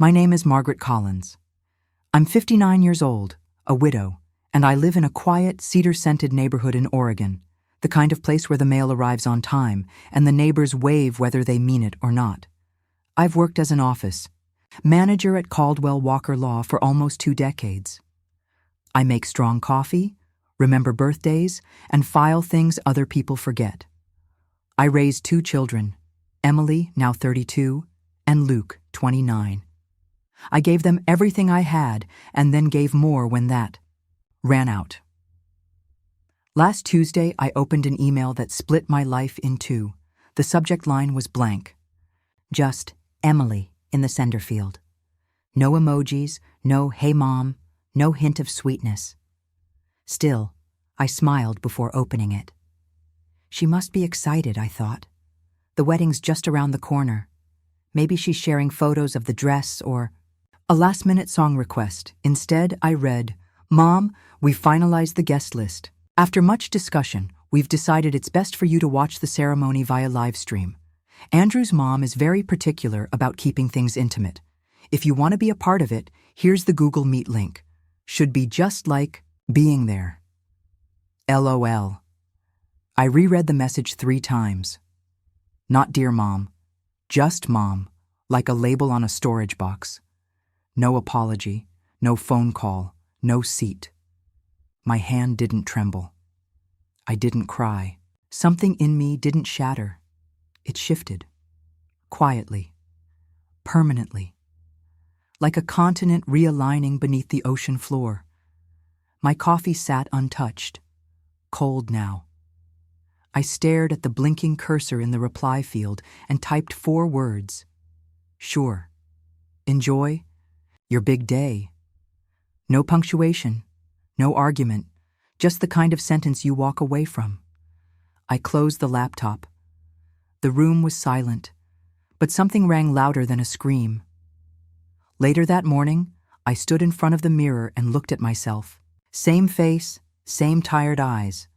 My name is Margaret Collins. I'm 59 years old, a widow, and I live in a quiet, cedar-scented neighborhood in Oregon, the kind of place where the mail arrives on time and the neighbors wave whether they mean it or not. I've worked as an office manager at Caldwell Walker Law for almost 2 decades. I make strong coffee, remember birthdays, and file things other people forget. I raised 2 children, Emily, now 32, and Luke, 29. I gave them everything I had and then gave more when that ran out. Last Tuesday, I opened an email that split my life in 2. The subject line was blank. Just Emily in the sender field. No emojis, no "Hey Mom," no hint of sweetness. Still, I smiled before opening it. She must be excited, I thought. The wedding's just around the corner. Maybe she's sharing photos of the dress or a last-minute song request. Instead, I read, "Mom, we finalized the guest list. After much discussion, we've decided it's best for you to watch the ceremony via livestream. Andrew's mom is very particular about keeping things intimate. If you want to be a part of it, here's the Google Meet link. Should be just like being there. LOL." I reread the message 3 times. Not "Dear Mom," just "Mom," like a label on a storage box. No apology, no phone call, no seat. My hand didn't tremble. I didn't cry. Something in me didn't shatter. It shifted. Quietly. Permanently. Like a continent realigning beneath the ocean floor. My coffee sat untouched. Cold now. I stared at the blinking cursor in the reply field and typed 4 words. Sure. Enjoy your big day. No punctuation. No argument, just the kind of sentence you walk away from. I closed the laptop. The room was silent, but something rang louder than a scream. Later that morning, I stood in front of the mirror and looked at myself. Same face, same tired eyes.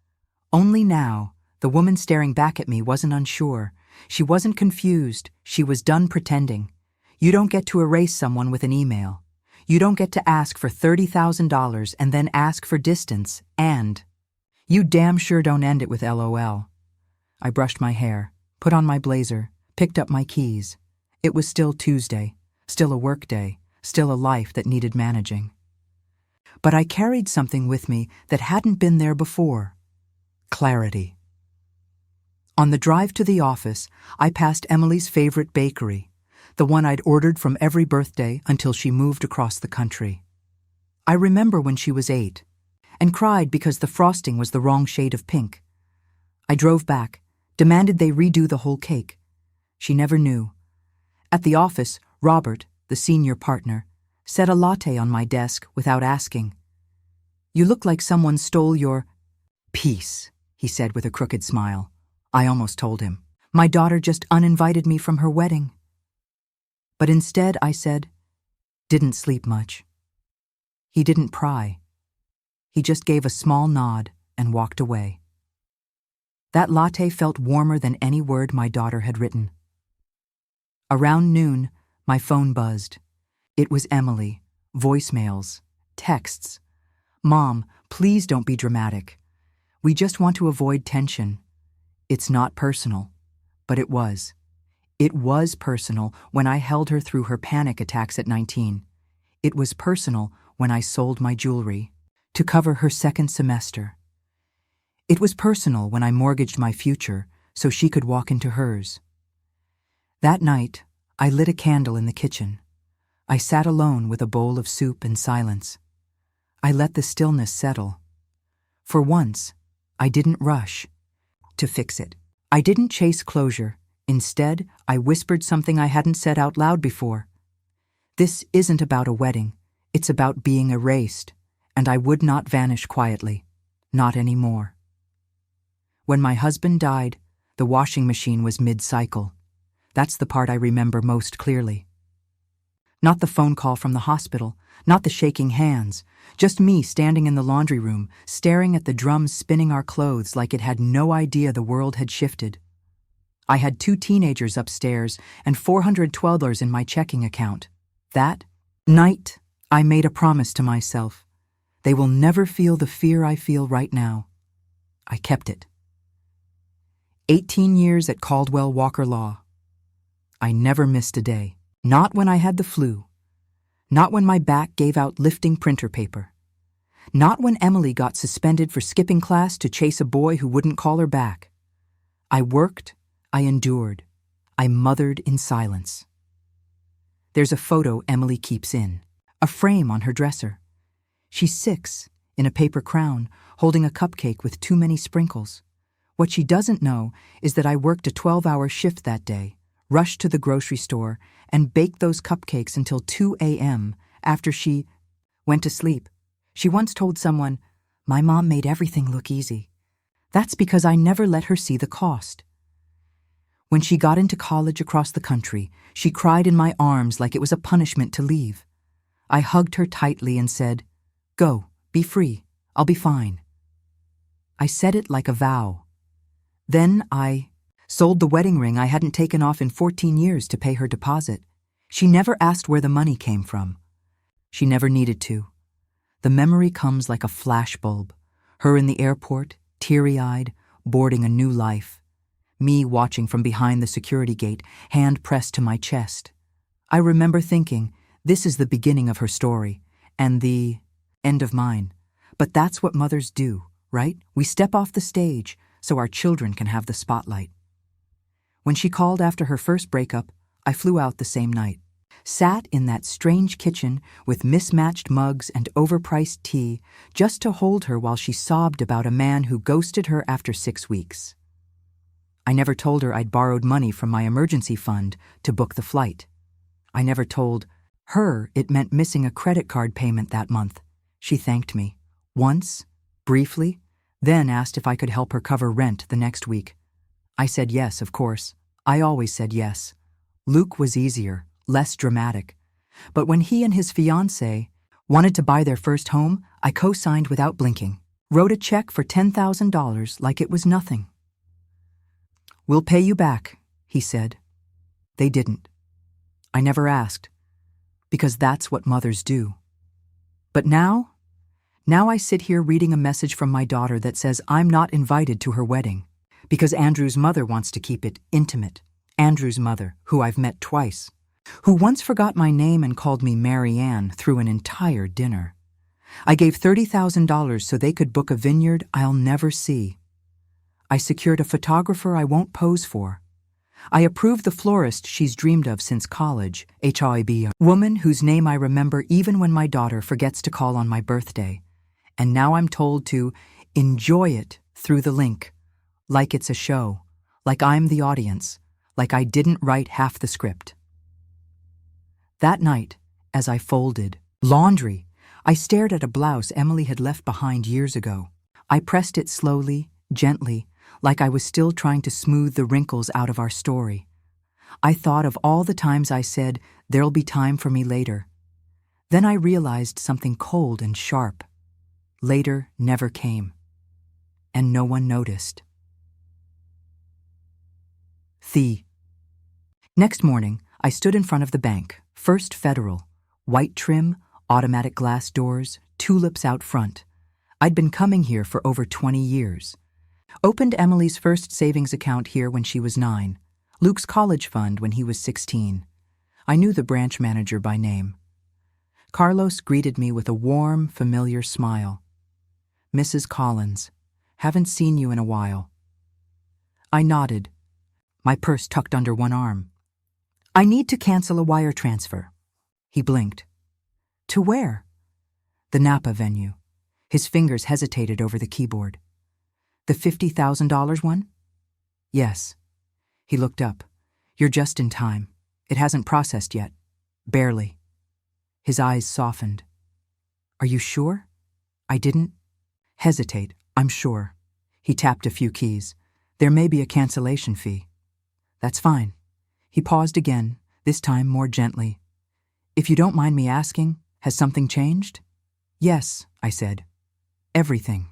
Only now, the woman staring back at me wasn't unsure. She wasn't confused. She was done pretending. You don't get to erase someone with an email. You don't get to ask for $30,000 and then ask for distance, and you damn sure don't end it with LOL. I brushed my hair, put on my blazer, picked up my keys. It was still Tuesday, still a work day, still a life that needed managing. But I carried something with me that hadn't been there before. Clarity. On the drive to the office, I passed Emily's favorite bakery, the one I'd ordered from every birthday until she moved across the country. I remember when she was 8, and cried because the frosting was the wrong shade of pink. I drove back, demanded they redo the whole cake. She never knew. At the office, Robert, the senior partner, set a latte on my desk without asking. "You look like someone stole your peace," he said with a crooked smile. I almost told him. My daughter just uninvited me from her wedding. But instead I said, "Didn't sleep much." He didn't pry. He just gave a small nod and walked away. That latte felt warmer than any word my daughter had written. Around noon, my phone buzzed. It was Emily, voicemails, texts. "Mom, please don't be dramatic. We just want to avoid tension. It's not personal," but it was. It was personal when I held her through her panic attacks at 19. It was personal when I sold my jewelry to cover her 2nd semester. It was personal when I mortgaged my future so she could walk into hers. That night, I lit a candle in the kitchen. I sat alone with a bowl of soup in silence. I let the stillness settle. For once, I didn't rush to fix it. I didn't chase closure. Instead, I whispered something I hadn't said out loud before. This isn't about a wedding. It's about being erased, and I would not vanish quietly. Not anymore. When my husband died, the washing machine was mid-cycle. That's the part I remember most clearly. Not the phone call from the hospital, not the shaking hands, just me standing in the laundry room, staring at the drums spinning our clothes like it had no idea the world had shifted. I had 2 teenagers upstairs and $412 in my checking account. That night, I made a promise to myself. They will never feel the fear I feel right now. I kept it. 18 years at Caldwell Walker Law. I never missed a day. Not when I had the flu. Not when my back gave out lifting printer paper. Not when Emily got suspended for skipping class to chase a boy who wouldn't call her back. I worked, I endured, I mothered in silence. There's a photo Emily keeps in, a frame on her dresser. She's 6, in a paper crown, holding a cupcake with too many sprinkles. What she doesn't know is that I worked a 12-hour shift that day, rushed to the grocery store, and baked those cupcakes until 2 a.m. after she went to sleep. She once told someone, "My mom made everything look easy." That's because I never let her see the cost. When she got into college across the country, she cried in my arms like it was a punishment to leave. I hugged her tightly and said, "Go, be free, I'll be fine." I said it like a vow. Then I sold the wedding ring I hadn't taken off in 14 years to pay her deposit. She never asked where the money came from. She never needed to. The memory comes like a flashbulb. Her in the airport, teary-eyed, boarding a new life. Me watching from behind the security gate, hand pressed to my chest. I remember thinking, this is the beginning of her story, and the end of mine. But that's what mothers do, right? We step off the stage so our children can have the spotlight. When she called after her first breakup, I flew out the same night. Sat in that strange kitchen with mismatched mugs and overpriced tea just to hold her while she sobbed about a man who ghosted her after 6 weeks. I never told her I'd borrowed money from my emergency fund to book the flight. I never told her it meant missing a credit card payment that month. She thanked me. Once, briefly, then asked if I could help her cover rent the next week. I said yes, of course. I always said yes. Luke was easier, less dramatic. But when he and his fiancée wanted to buy their first home, I co-signed without blinking. Wrote a check for $10,000 like it was nothing. "We'll pay you back," he said. They didn't. I never asked, because that's what mothers do. But now I sit here reading a message from my daughter that says I'm not invited to her wedding, because Andrew's mother wants to keep it intimate. Andrew's mother, who I've met twice, who once forgot my name and called me Mary Ann through an entire dinner. I gave $30,000 so they could book a vineyard I'll never see. I secured a photographer I won't pose for. I approved the florist she's dreamed of since college, a woman whose name I remember even when my daughter forgets to call on my birthday. And now I'm told to enjoy it through the link, like it's a show, like I'm the audience, like I didn't write half the script. That night, as I folded laundry, I stared at a blouse Emily had left behind years ago. I pressed it slowly, gently, like I was still trying to smooth the wrinkles out of our story. I thought of all the times I said, "There'll be time for me later." Then I realized something cold and sharp. Later never came, and no one noticed. Next morning, I stood in front of the bank, First Federal, white trim, automatic glass doors, tulips out front. I'd been coming here for over 20 years. Opened Emily's first savings account here when she was 9, Luke's college fund when he was 16. I knew the branch manager by name. Carlos greeted me with a warm, familiar smile. "Mrs. Collins, haven't seen you in a while." I nodded, my purse tucked under one arm. "I need to cancel a wire transfer." He blinked. "To where?" "The Napa venue." His fingers hesitated over the keyboard. "The $50,000 one?" "Yes." He looked up. "You're just in time. It hasn't processed yet. Barely." His eyes softened. "Are you sure?" I didn't hesitate. "I'm sure." He tapped a few keys. "There may be a cancellation fee." "That's fine." He paused again, this time more gently. "If you don't mind me asking, has something changed?" "Yes," I said. "Everything."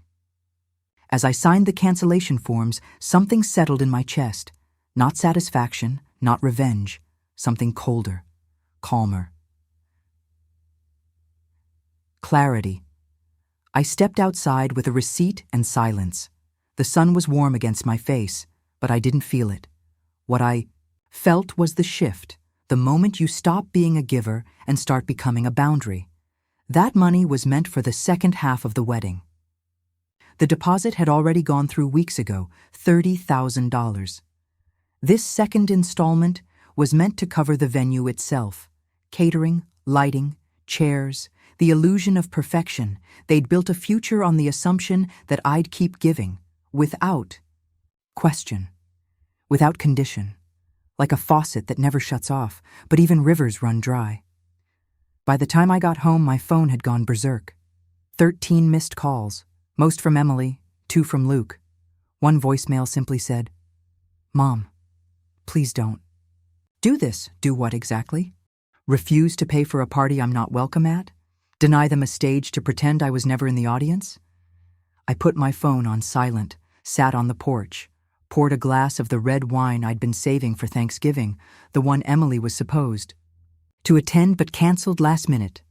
As I signed the cancellation forms, something settled in my chest. Not satisfaction, not revenge. Something colder, calmer. clarity. I stepped outside with a receipt and silence. The sun was warm against my face, but I didn't feel it. What I felt was the shift, the moment you stop being a giver and start becoming a boundary. That money was meant for the second half of the wedding. The deposit had already gone through weeks ago, $30,000. This second installment was meant to cover the venue itself. Catering, lighting, chairs, the illusion of perfection. They'd built a future on the assumption that I'd keep giving, without question, without condition, like a faucet that never shuts off, but even rivers run dry. By the time I got home, my phone had gone berserk. 13 missed calls, most from Emily, 2 from Luke. One voicemail simply said, "Mom, please don't." Do this. Do what exactly? Refuse to pay for a party I'm not welcome at? Deny them a stage to pretend I was never in the audience? I put my phone on silent, sat on the porch, poured a glass of the red wine I'd been saving for Thanksgiving, the one Emily was supposed to attend but canceled last minute.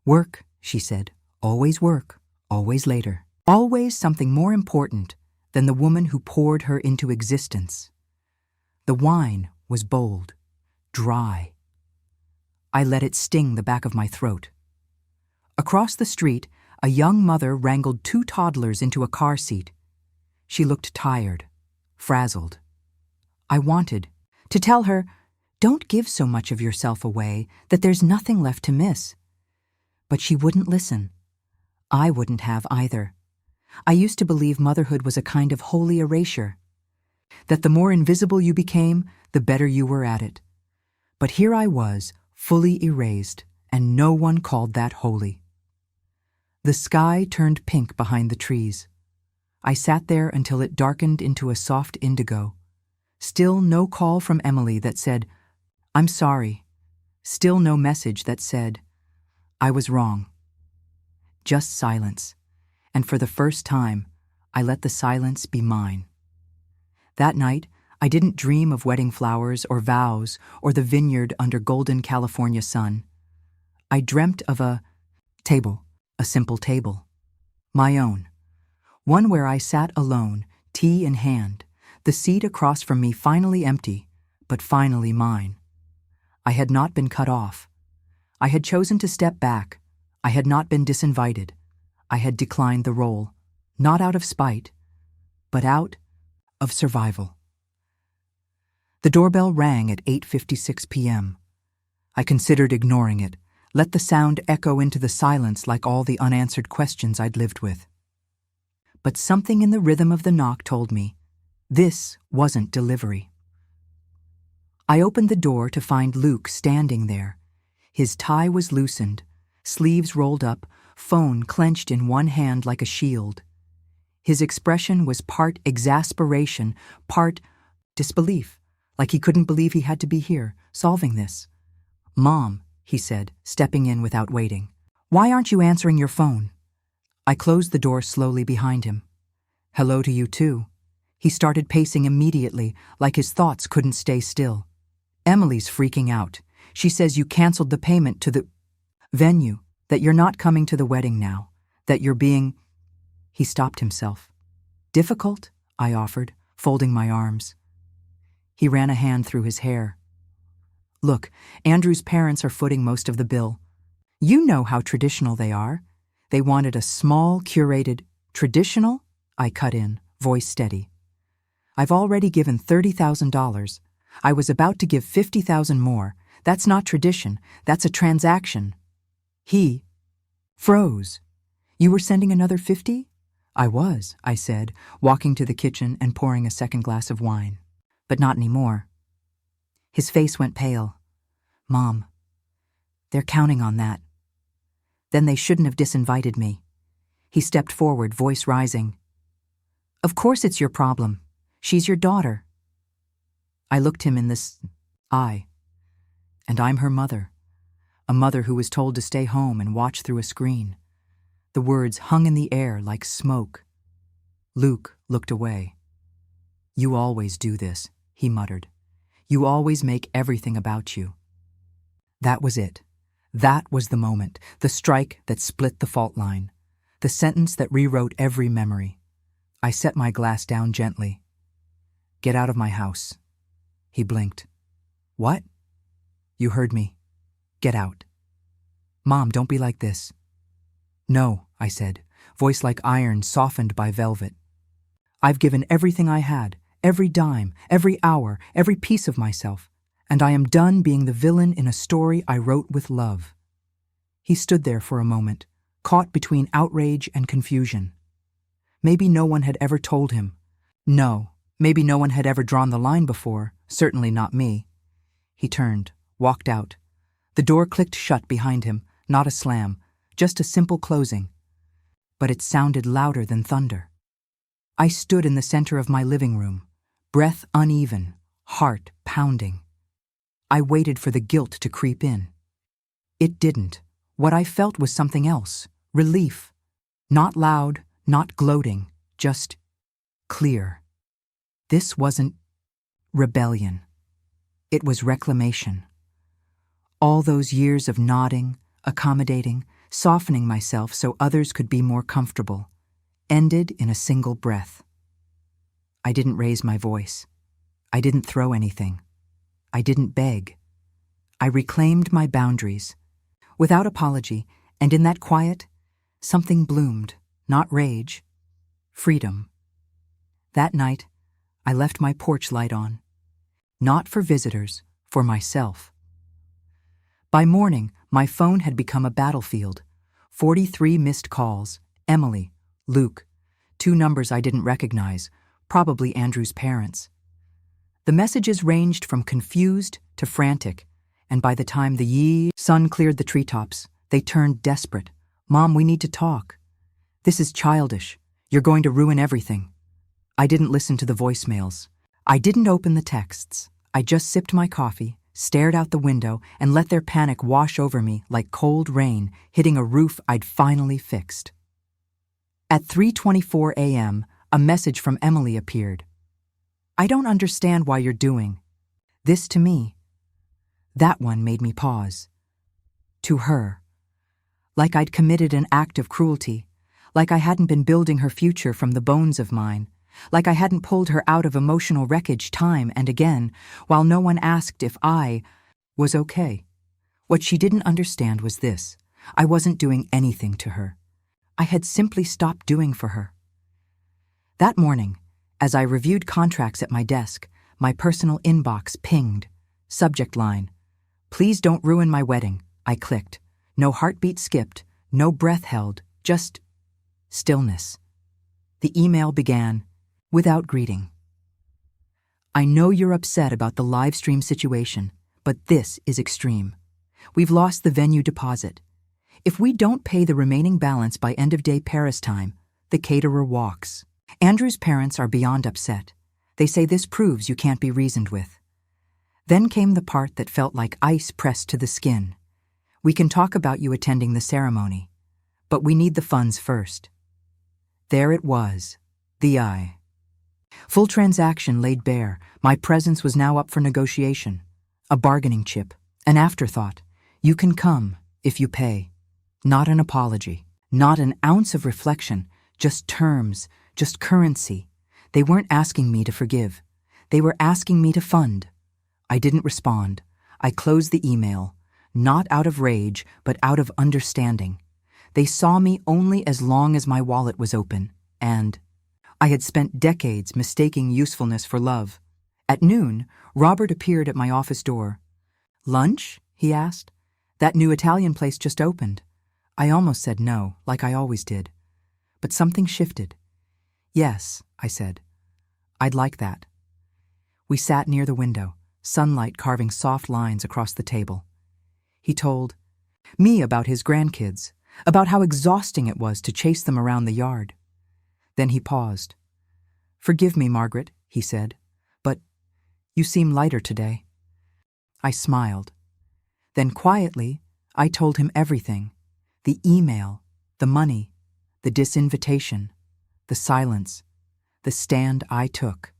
Work, she said. Always work, always later. Always something more important than the woman who poured her into existence. The wine was bold, dry. I let it sting the back of my throat. Across the street, a young mother wrangled 2 toddlers into a car seat. She looked tired, frazzled. I wanted to tell her, don't give so much of yourself away that there's nothing left to miss. But she wouldn't listen. I wouldn't have either. I used to believe motherhood was a kind of holy erasure, that the more invisible you became, the better you were at it. But here I was, fully erased, and no one called that holy. The sky turned pink behind the trees. I sat there until it darkened into a soft indigo. Still no call from Emily that said, "I'm sorry." Still no message that said, "I was wrong." Just silence, and for the first time, I let the silence be mine. That night, I didn't dream of wedding flowers or vows or the vineyard under golden California sun. I dreamt of a table, a simple table, my own, one where I sat alone, tea in hand, the seat across from me finally empty, but finally mine. I had not been cut off. I had chosen to step back. I had not been disinvited. I had declined the role, not out of spite, but out of survival. The doorbell rang at 8:56 p.m. I considered ignoring it, let the sound echo into the silence like all the unanswered questions I'd lived with. But something in the rhythm of the knock told me, this wasn't delivery. I opened the door to find Luke standing there. His tie was loosened, sleeves rolled up, phone clenched in one hand like a shield. His expression was part exasperation, part disbelief, like he couldn't believe he had to be here, solving this. "Mom," he said, stepping in without waiting. "Why aren't you answering your phone?" I closed the door slowly behind him. "Hello to you too." He started pacing immediately, like his thoughts couldn't stay still. "Emily's freaking out. She says you canceled the payment to the venue, that you're not coming to the wedding now, that you're being—" He stopped himself. "Difficult?" I offered, folding my arms. He ran a hand through his hair. "Look, Andrew's parents are footing most of the bill. You know how traditional they are. They wanted a small, curated—" "Traditional?" I cut in, voice steady. "I've already given $30,000. I was about to give $50,000 more. That's not tradition. That's a transaction." He froze. "You were sending another 50? "I was," I said, walking to the kitchen and pouring a second glass of wine. "But not anymore." His face went pale. "Mom, they're counting on that." "Then they shouldn't have disinvited me." He stepped forward, voice rising. "Of course it's your problem. She's your daughter." I looked him in the eye. "And I'm her mother. A mother who was told to stay home and watch through a screen." The words hung in the air like smoke. Luke looked away. "You always do this," he muttered. "You always make everything about you." That was it. That was the moment, the strike that split the fault line, the sentence that rewrote every memory. I set my glass down gently. "Get out of my house." He blinked. "What?" "You heard me. Get out." "Mom, don't be like this." "No," I said, voice like iron softened by velvet. "I've given everything I had, every dime, every hour, every piece of myself, and I am done being the villain in a story I wrote with love." He stood there for a moment, caught between outrage and confusion. Maybe no one had ever told him. No, maybe no one had ever drawn the line before, certainly not me. He turned, walked out. The door clicked shut behind him, not a slam, just a simple closing. But it sounded louder than thunder. I stood in the center of my living room, breath uneven, heart pounding. I waited for the guilt to creep in. It didn't. What I felt was something else, relief. Not loud, not gloating, just clear. This wasn't rebellion. It was reclamation. All those years of nodding, accommodating, softening myself so others could be more comfortable, ended in a single breath. I didn't raise my voice. I didn't throw anything. I didn't beg. I reclaimed my boundaries, without apology, and in that quiet, something bloomed, not rage, freedom. That night, I left my porch light on. Not for visitors, for myself. By morning, my phone had become a battlefield. 43 missed calls, Emily, Luke, 2 numbers I didn't recognize, probably Andrew's parents. The messages ranged from confused to frantic, and by the time the sun cleared the treetops, they turned desperate. "Mom, we need to talk. This is childish. You're going to ruin everything." I didn't listen to the voicemails. I didn't open the texts. I just sipped my coffee, stared out the window, and let their panic wash over me like cold rain hitting a roof I'd finally fixed. At 3:24 a.m., a message from Emily appeared. "I don't understand why you're doing this to me." That one made me pause. To her. Like I'd committed an act of cruelty. Like I hadn't been building her future from the bones of mine. Like I hadn't pulled her out of emotional wreckage time and again, while no one asked if I was okay. What she didn't understand was this. I wasn't doing anything to her. I had simply stopped doing for her. That morning, as I reviewed contracts at my desk, my personal inbox pinged. Subject line: "Please don't ruin my wedding." I clicked. No heartbeat skipped, no breath held, just stillness. The email began, without greeting. "I know you're upset about the live stream situation, but this is extreme. We've lost the venue deposit. If we don't pay the remaining balance by end of day Paris time, the caterer walks. Andrew's parents are beyond upset. They say this proves you can't be reasoned with." Then came the part that felt like ice pressed to the skin. "We can talk about you attending the ceremony, but we need the funds first." There it was, the I. Full transaction laid bare. My presence was now up for negotiation. A bargaining chip, an afterthought. You can come if you pay. Not an apology, not an ounce of reflection, just terms, just currency. They weren't asking me to forgive. They were asking me to fund. I didn't respond. I closed the email, not out of rage, but out of understanding. They saw me only as long as my wallet was open, and I had spent decades mistaking usefulness for love. At noon, Robert appeared at my office door. "Lunch?" he asked. "That new Italian place just opened." I almost said no, like I always did. But something shifted. "Yes," I said. "I'd like that." We sat near the window, sunlight carving soft lines across the table. He told me about his grandkids, about how exhausting it was to chase them around the yard. Then he paused. "Forgive me, Margaret," he said, "but you seem lighter today." I smiled. Then quietly, I told him everything. The email, the money, the disinvitation, the silence, the stand I took.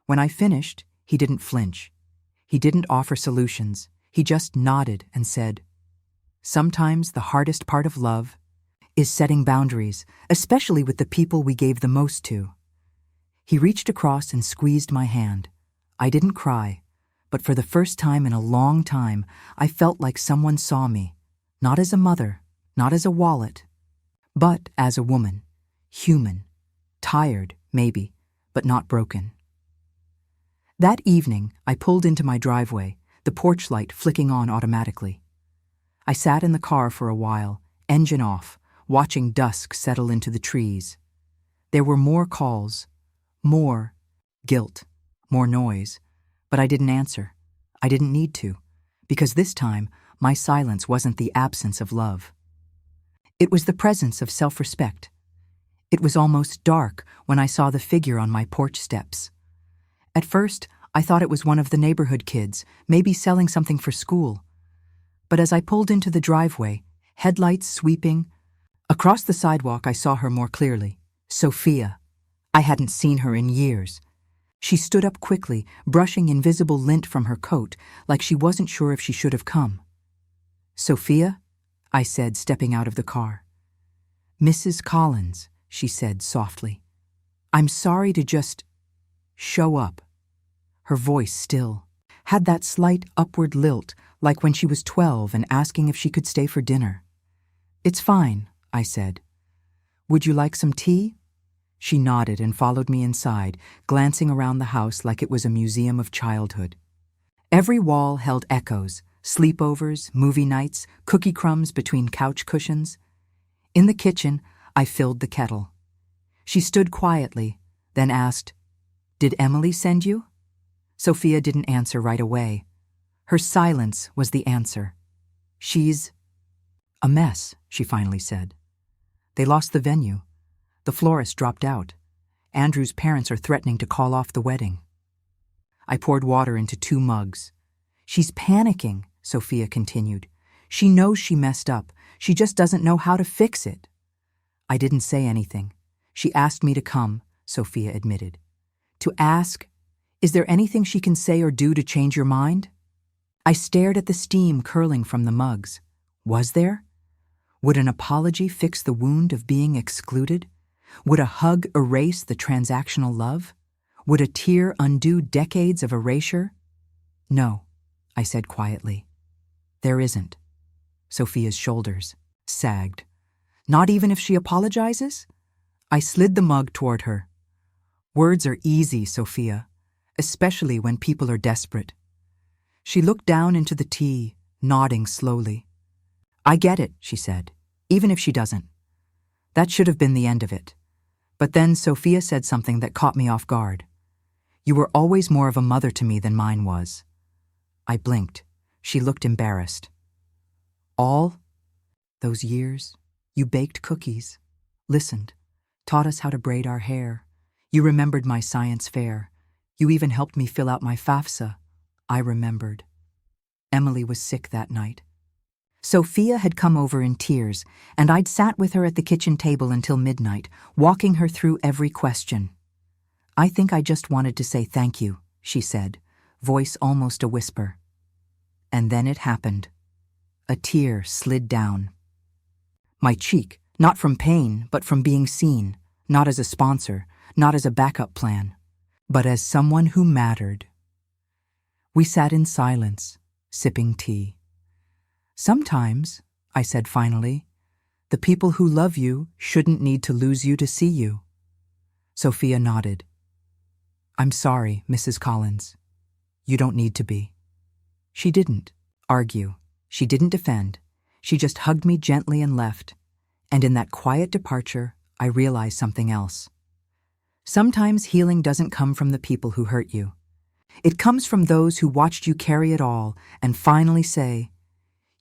When I finished, he didn't flinch. He didn't offer solutions. He just nodded and said, Sometimes the hardest part of love is setting boundaries, especially with the people we gave the most to. He reached across and squeezed my hand. I didn't cry, but for the first time in a long time, I felt like someone saw me, not as a mother, not as a wallet, but as a woman, human, tired, maybe, but not broken. That evening, I pulled into my driveway, the porch light flicking on automatically. I sat in the car for a while, engine off, watching dusk settle into the trees. There were more calls, more guilt, more noise, but I didn't answer. I didn't need to, because this time my silence wasn't the absence of love. It was the presence of self-respect. It was almost dark when I saw the figure on my porch steps. At first, I thought it was one of the neighborhood kids, maybe selling something for school. But as I pulled into the driveway, headlights sweeping, across the sidewalk I saw her more clearly. Sophia. I hadn't seen her in years. She stood up quickly, brushing invisible lint from her coat, like she wasn't sure if she should have come. "Sophia?" I said, stepping out of the car. "Mrs. Collins," she said softly. "I'm sorry to just show up." Her voice still had that slight upward lilt, like when she was 12 and asking if she could stay for dinner. "It's fine," I said. "Would you like some tea?" She nodded and followed me inside, glancing around the house like it was a museum of childhood. Every wall held echoes, sleepovers, movie nights, cookie crumbs between couch cushions. In the kitchen, I filled the kettle. She stood quietly, then asked, "Did Emily send you?" Sophia didn't answer right away. Her silence was the answer. "She's a mess," she finally said. "They lost the venue. The florist dropped out. Andrew's parents are threatening to call off the wedding." I poured water into 2 mugs. "She's panicking," Sophia continued. "She knows she messed up. She just doesn't know how to fix it." I didn't say anything. "She asked me to come," Sophia admitted. "To ask, is there anything she can say or do to change your mind?" I stared at the steam curling from the mugs. Was there? Would an apology fix the wound of being excluded? Would a hug erase the transactional love? Would a tear undo decades of erasure? "No," I said quietly. "There isn't." Sophia's shoulders sagged. "Not even if she apologizes?" I slid the mug toward her. "Words are easy, Sophia, especially when people are desperate." She looked down into the tea, nodding slowly. "I get it," she said, "even if she doesn't." That should have been the end of it. But then Sophia said something that caught me off guard. "You were always more of a mother to me than mine was." I blinked. She looked embarrassed. "All those years, you baked cookies, listened, taught us how to braid our hair. You remembered my science fair. You even helped me fill out my FAFSA. I remembered. Emily was sick that night." Sophia had come over in tears, and I'd sat with her at the kitchen table until midnight, walking her through every question. "I think I just wanted to say thank you," she said, voice almost a whisper. And then it happened. A tear slid down my cheek, not from pain, but from being seen, not as a sponsor, not as a backup plan, but as someone who mattered. We sat in silence, sipping tea. "Sometimes," I said finally, "the people who love you shouldn't need to lose you to see you." Sophia nodded. "I'm sorry, Mrs. Collins. You don't need to be." She didn't argue. She didn't defend. She just hugged me gently and left. And in that quiet departure, I realized something else. Sometimes healing doesn't come from the people who hurt you. It comes from those who watched you carry it all and finally say,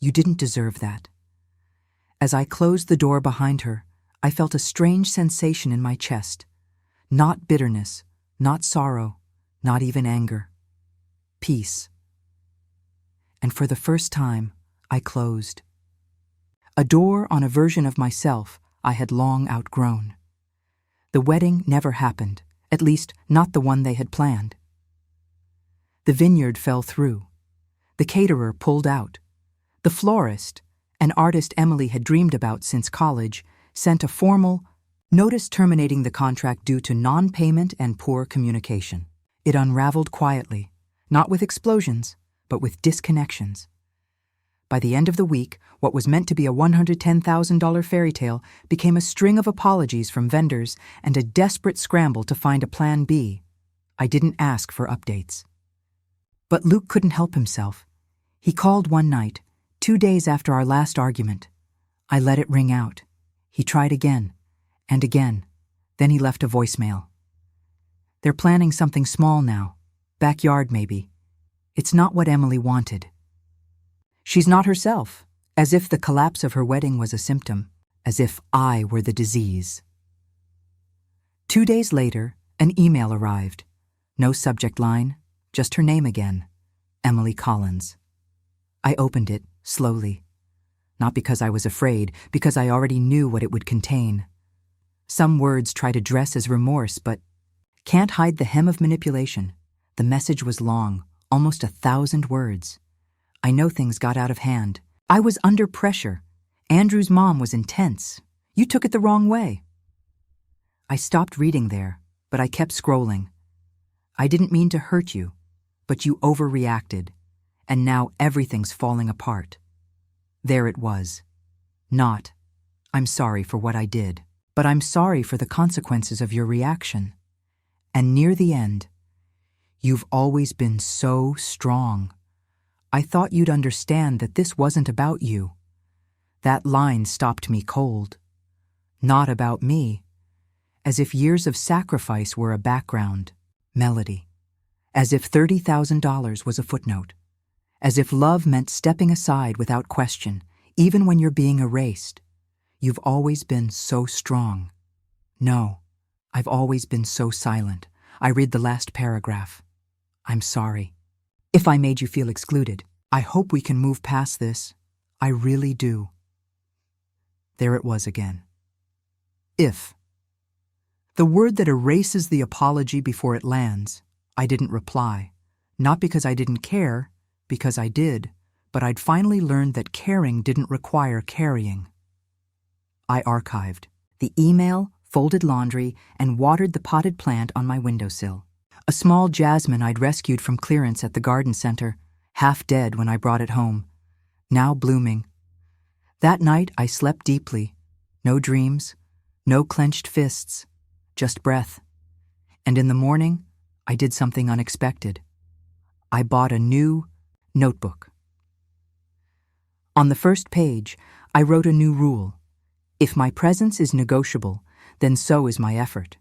"You didn't deserve that." As I closed the door behind her, I felt a strange sensation in my chest. Not bitterness, not sorrow, not even anger. Peace. And for the first time, I closed a door on a version of myself I had long outgrown. The wedding never happened, at least not the one they had planned. The vineyard fell through. The caterer pulled out. The florist, an artist Emily had dreamed about since college, sent a formal notice terminating the contract due to non-payment and poor communication. It unraveled quietly, not with explosions, but with disconnections. By the end of the week, what was meant to be a $110,000 fairy tale became a string of apologies from vendors and a desperate scramble to find a plan B. I didn't ask for updates. But Luke couldn't help himself. He called one night, 2 days after our last argument. I let it ring out. He tried again, and again. Then he left a voicemail. They're planning something small now. Backyard, maybe. It's not what Emily wanted. She's not herself, as if the collapse of her wedding was a symptom, as if I were the disease. 2 days later, an email arrived. No subject line, just her name again, Emily Collins. I opened it, slowly. Not because I was afraid, because I already knew what it would contain. Some words try to dress as remorse, but can't hide the hem of manipulation. The message was long, almost 1,000 words. I know things got out of hand. I was under pressure. Andrew's mom was intense. You took it the wrong way. I stopped reading there, but I kept scrolling. I didn't mean to hurt you, but you overreacted, and now everything's falling apart. There it was. Not, I'm sorry for what I did, but I'm sorry for the consequences of your reaction. And near the end, you've always been so strong. I thought you'd understand that this wasn't about you. That line stopped me cold. Not about me. As if years of sacrifice were a background melody. As if $30,000 was a footnote. As if love meant stepping aside without question, even when you're being erased. You've always been so strong. No, I've always been so silent. I read the last paragraph. I'm sorry. If I made you feel excluded, I hope we can move past this. I really do. There it was again. If. The word that erases the apology before it lands. I didn't reply. Not because I didn't care, because I did, but I'd finally learned that caring didn't require carrying. I archived the email, folded laundry, and watered the potted plant on my windowsill. A small jasmine I'd rescued from clearance at the garden center, half dead when I brought it home, now blooming. That night I slept deeply. No dreams, no clenched fists, just breath. And in the morning, I did something unexpected. I bought a new notebook. On the first page, I wrote a new rule. If my presence is negotiable, then so is my effort.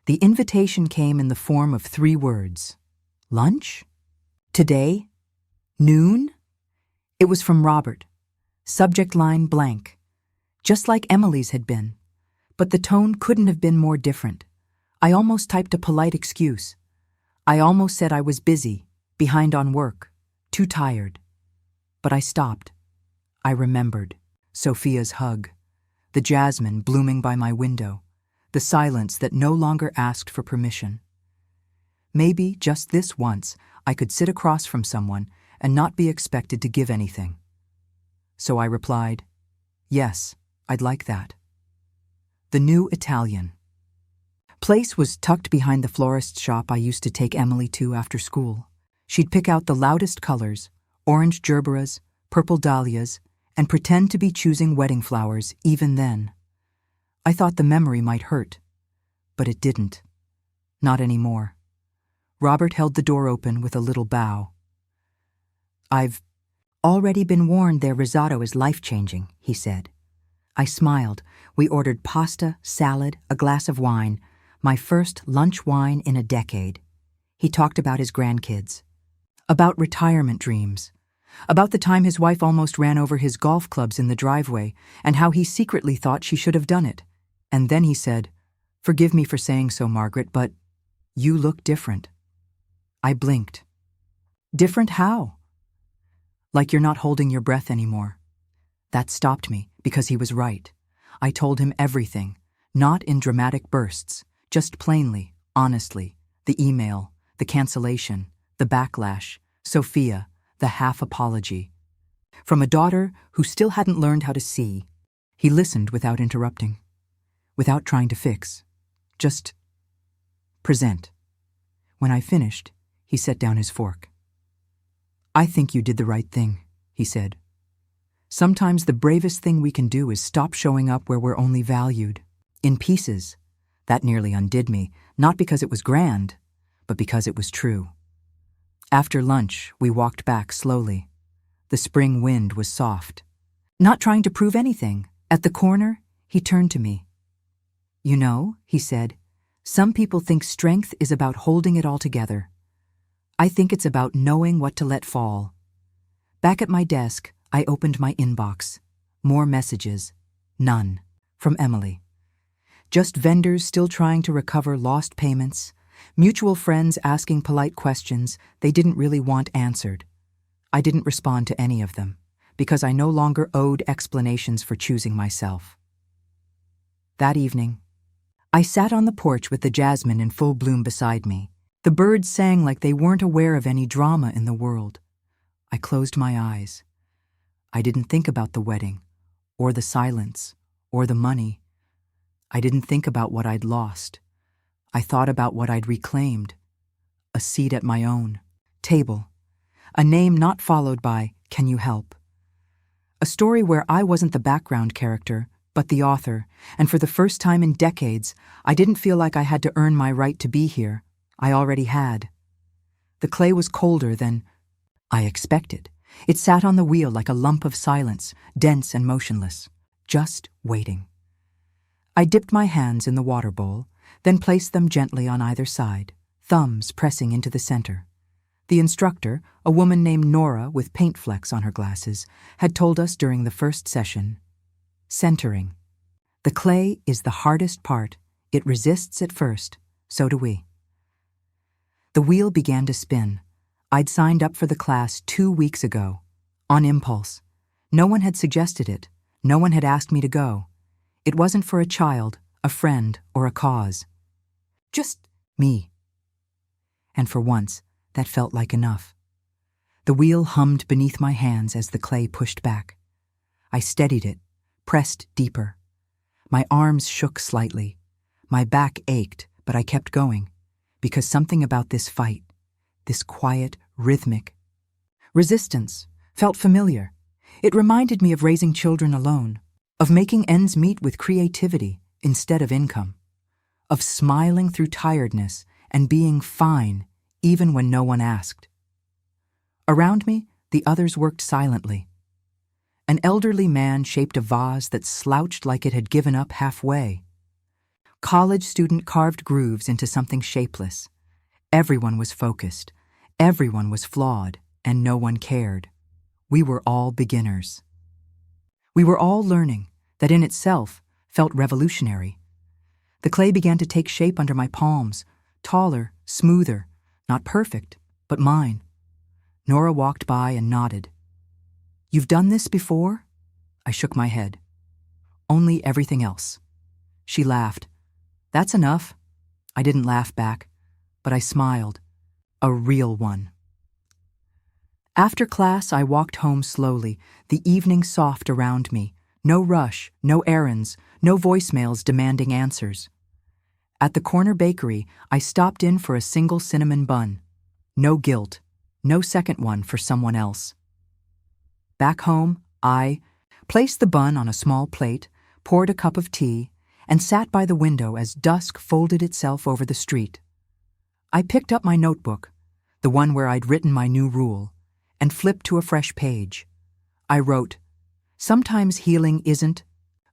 The invitation came in the form of 3 words. Lunch? Today? Noon? It was from Robert. Subject line blank. Just like Emily's had been. But the tone couldn't have been more different. I almost typed a polite excuse. I almost said I was busy, behind on work, too tired. But I stopped. I remembered. Sophia's hug. The jasmine blooming by my window. The silence that no longer asked for permission. Maybe, just this once, I could sit across from someone and not be expected to give anything. So I replied, yes, I'd like that. The New Italian. Place was tucked behind the florist's shop I used to take Emily to after school. She'd pick out the loudest colors, orange gerberas, purple dahlias, and pretend to be choosing wedding flowers even then. I thought the memory might hurt, but it didn't. Not anymore. Robert held the door open with a little bow. I've already been warned their risotto is life-changing, he said. I smiled. We ordered pasta, salad, a glass of wine, my first lunch wine in a decade. He talked about his grandkids, about retirement dreams, about the time his wife almost ran over his golf clubs in the driveway and how he secretly thought she should have done it. And then he said, "Forgive me for saying so, Margaret, but you look different." I blinked. Different how? Like you're not holding your breath anymore. That stopped me because he was right. I told him everything, not in dramatic bursts, just plainly, honestly, the email, the cancellation, the backlash, Sophia, the half apology. From a daughter who still hadn't learned how to see. He listened without interrupting, without trying to fix, just present. When I finished, he set down his fork. "I think you did the right thing," he said. "Sometimes the bravest thing we can do is stop showing up where we're only valued, in pieces." That nearly undid me, not because it was grand, but because it was true. After lunch, we walked back slowly. The spring wind was soft. Not trying to prove anything, at the corner, he turned to me. "You know," he said, "some people think strength is about holding it all together. I think it's about knowing what to let fall." Back at my desk, I opened my inbox. More messages. None. From Emily. Just vendors still trying to recover lost payments, mutual friends asking polite questions they didn't really want answered. I didn't respond to any of them, because I no longer owed explanations for choosing myself. That evening, I sat on the porch with the jasmine in full bloom beside me. The birds sang like they weren't aware of any drama in the world. I closed my eyes. I didn't think about the wedding, or the silence, or the money. I didn't think about what I'd lost. I thought about what I'd reclaimed. A seat at my own table. A name not followed by, "Can you help?" A story where I wasn't the background character, but the author, and for the first time in decades, I didn't feel like I had to earn my right to be here. I already had. The clay was colder than I expected. It sat on the wheel like a lump of silence, dense and motionless, just waiting. I dipped my hands in the water bowl, then placed them gently on either side, thumbs pressing into the center. The instructor, a woman named Nora with paint flecks on her glasses, had told us during the first session, centering. The clay is the hardest part. It resists at first. So do we. The wheel began to spin. I'd signed up for the class 2 weeks ago, on impulse. No one had suggested it. No one had asked me to go. It wasn't for a child, a friend, or a cause. Just me. And for once, that felt like enough. The wheel hummed beneath my hands as the clay pushed back. I steadied it, pressed deeper. My arms shook slightly. My back ached, but I kept going, because something about this fight, this quiet, rhythmic resistance, felt familiar. It reminded me of raising children alone, of making ends meet with creativity instead of income, of smiling through tiredness and being fine even when no one asked. Around me, the others worked silently. An elderly man shaped a vase that slouched like it had given up halfway. College student carved grooves into something shapeless. Everyone was focused. Everyone was flawed, and no one cared. We were all beginners. We were all learning. That in itself felt revolutionary. The clay began to take shape under my palms, taller, smoother, not perfect, but mine. Nora walked by and nodded. "You've done this before?" I shook my head. "Only everything else." She laughed. "That's enough." I didn't laugh back, but I smiled. A real one. After class, I walked home slowly, the evening soft around me. No rush, no errands, no voicemails demanding answers. At the corner bakery, I stopped in for a single cinnamon bun. No guilt, no second one for someone else. Back home, I placed the bun on a small plate, poured a cup of tea, and sat by the window as dusk folded itself over the street. I picked up my notebook, the one where I'd written my new rule, and flipped to a fresh page. I wrote, "Sometimes healing isn't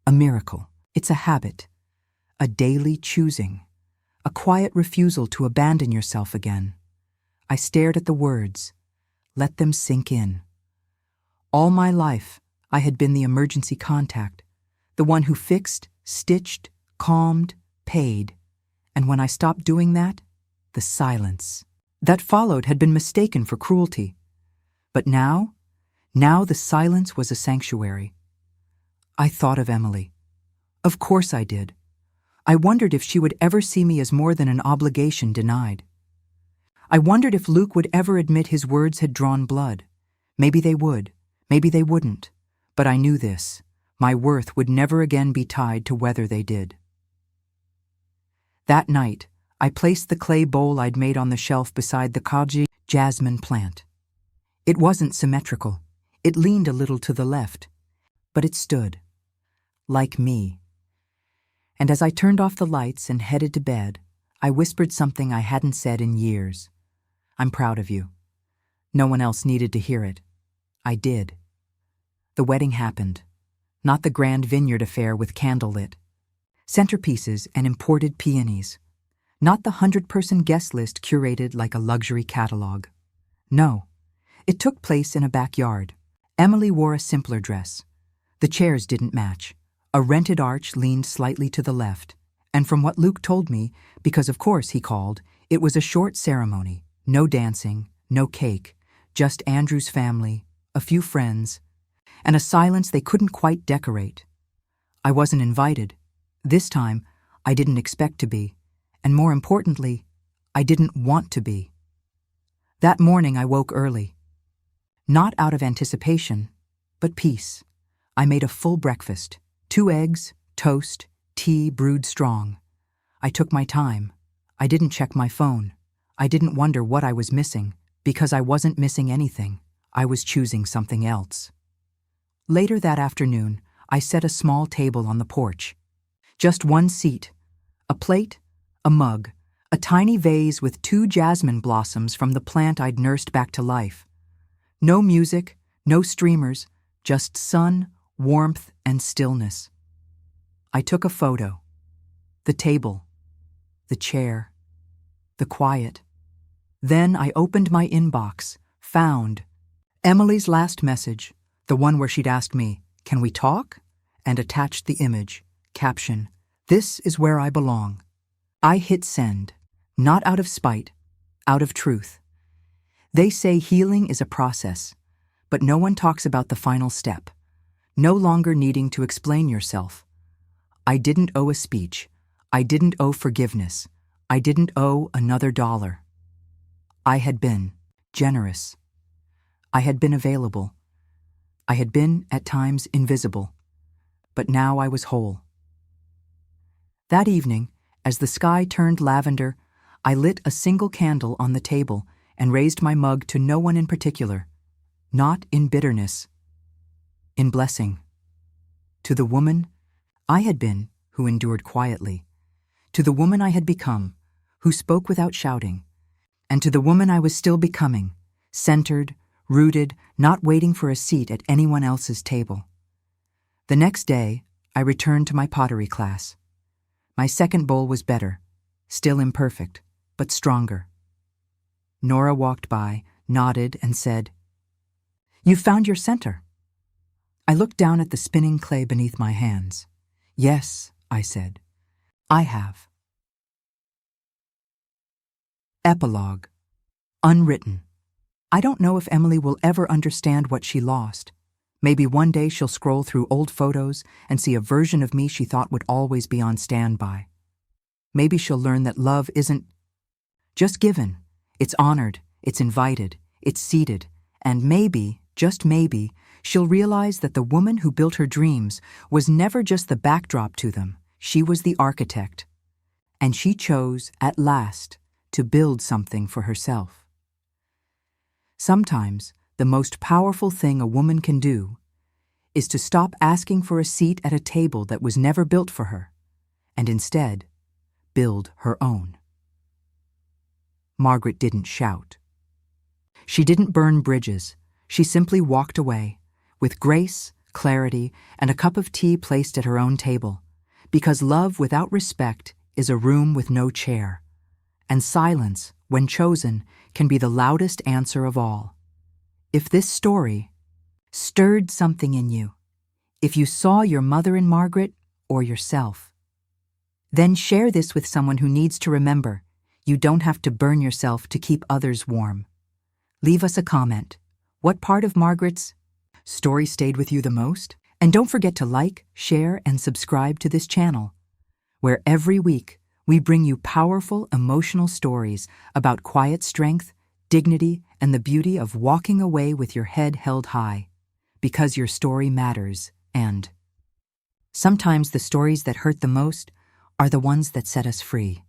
a miracle. It's a habit, a daily choosing, a quiet refusal to abandon yourself again." I stared at the words, let them sink in. All my life, I had been the emergency contact, the one who fixed, stitched, calmed, paid. And when I stopped doing that, the silence that followed had been mistaken for cruelty. But now the silence was a sanctuary. I thought of Emily. Of course I did. I wondered if she would ever see me as more than an obligation denied. I wondered if Luke would ever admit his words had drawn blood. Maybe they would. Maybe they wouldn't, but I knew this. My worth would never again be tied to whether they did. That night, I placed the clay bowl I'd made on the shelf beside the kaji jasmine plant. It wasn't symmetrical. It leaned a little to the left, but it stood, like me. And as I turned off the lights and headed to bed, I whispered something I hadn't said in years. I'm proud of you. No one else needed to hear it. I did. The wedding happened. Not the grand vineyard affair with candlelit centerpieces and imported peonies. Not the 100-person guest list curated like a luxury catalog. No, it took place in a backyard. Emily wore a simpler dress. The chairs didn't match. A rented arch leaned slightly to the left, and from what Luke told me, because of course he called, it was a short ceremony. No dancing, no cake, just Andrew's family, a few friends, and a silence they couldn't quite decorate. I wasn't invited. This time, I didn't expect to be, and more importantly, I didn't want to be. That morning I woke early. Not out of anticipation, but peace. I made a full breakfast, 2 eggs, toast, tea brewed strong. I took my time. I didn't check my phone. I didn't wonder what I was missing, because I wasn't missing anything. I was choosing something else. Later that afternoon, I set a small table on the porch. Just 1 seat, a plate, a mug, a tiny vase with 2 jasmine blossoms from the plant I'd nursed back to life. No music, no streamers, just sun, warmth, and stillness. I took a photo. The table, the chair, the quiet. Then I opened my inbox, found Emily's last message, the one where she'd asked me, "Can we talk?" and attached the image, caption, "This is where I belong." I hit send, not out of spite, out of truth. They say healing is a process, but no one talks about the final step, no longer needing to explain yourself. I didn't owe a speech. I didn't owe forgiveness. I didn't owe another dollar. I had been generous. I had been available. I had been, at times, invisible. But now I was whole. That evening, as the sky turned lavender, I lit a single candle on the table and raised my mug to no one in particular, not in bitterness, in blessing. To the woman I had been, who endured quietly, to the woman I had become, who spoke without shouting, and to the woman I was still becoming, centered, rooted, not waiting for a seat at anyone else's table. The next day, I returned to my pottery class. My second bowl was better, still imperfect, but stronger. Nora walked by, nodded, and said, "You've found your center." I looked down at the spinning clay beneath my hands. "Yes," I said, "I have." Epilogue. Unwritten. I don't know if Emily will ever understand what she lost. Maybe one day she'll scroll through old photos and see a version of me she thought would always be on standby. Maybe she'll learn that love isn't just given. It's honored, it's invited, it's seated, and maybe, just maybe, she'll realize that the woman who built her dreams was never just the backdrop to them. She was the architect. And she chose, at last, to build something for herself. Sometimes, the most powerful thing a woman can do is to stop asking for a seat at a table that was never built for her, and instead, build her own. Margaret didn't shout. She didn't burn bridges. She simply walked away, with grace, clarity, and a cup of tea placed at her own table, because love without respect is a room with no chair, and silence, when chosen, can be the loudest answer of all. If this story stirred something in you, if you saw your mother in Margaret or yourself, then share this with someone who needs to remember you don't have to burn yourself to keep others warm. Leave us a comment. What part of Margaret's story stayed with you the most? And don't forget to like, share, and subscribe to this channel, where every week we bring you powerful, emotional stories about quiet strength, dignity, and the beauty of walking away with your head held high. because your story matters, and sometimes the stories that hurt the most are the ones that set us free.